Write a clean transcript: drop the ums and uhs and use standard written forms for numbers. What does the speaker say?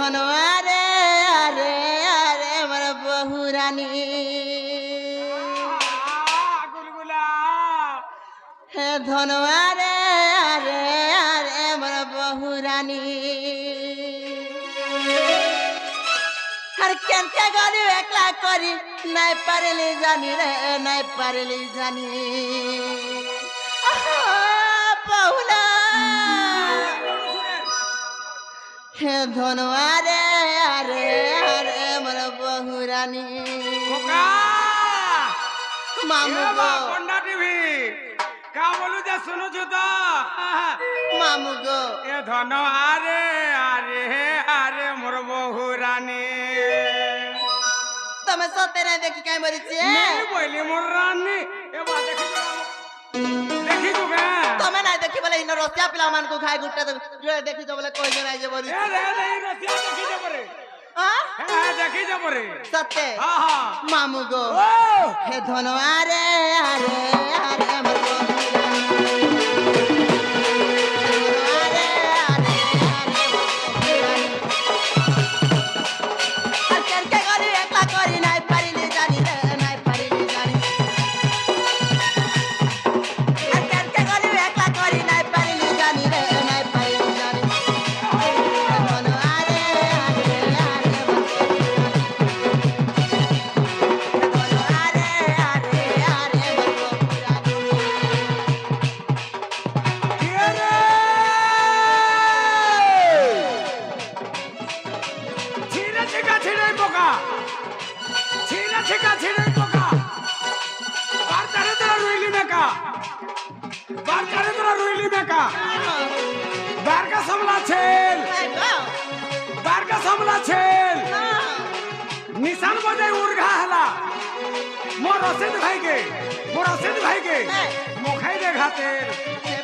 ধনওয়ারে আরে আরে আমার বহুরানী গুলগুলা হে ধনওয়ারে আরে আরে আমার বহুরানী আর কেনকে গলি একলা করি নাই পারিলি জানি রে নাই পারিলি জানি বহুলা হে ধনওয়ারে আরে আরে আমার বহুরানী মামু গো কন্ডা টিভি কা বলু যে শুনুছু তো মামু গো এ ধন আরে আরে আরে মোর বহু রানী তুমি সতেরে দেখি কাই মরিছে নেই বইলি মোর রানী এবার দেখি তো কে তুমি নাই দেখি বলে ইন রসিয়া পিলা মান কো খাই গুট্টা দেখি তো বলে কই নাই যে বলি এ রে রে রসিয়া দেখি যাব রে হ্যাঁ হ্যাঁ দেখি যাব রে সত্যি হ্যাঁ হ্যাঁ মামু গো ও হে ধন আরে আরে আরে আমার निशान बजाय उर्घा हला मोर रसीद भाई के मोखाई दे घाते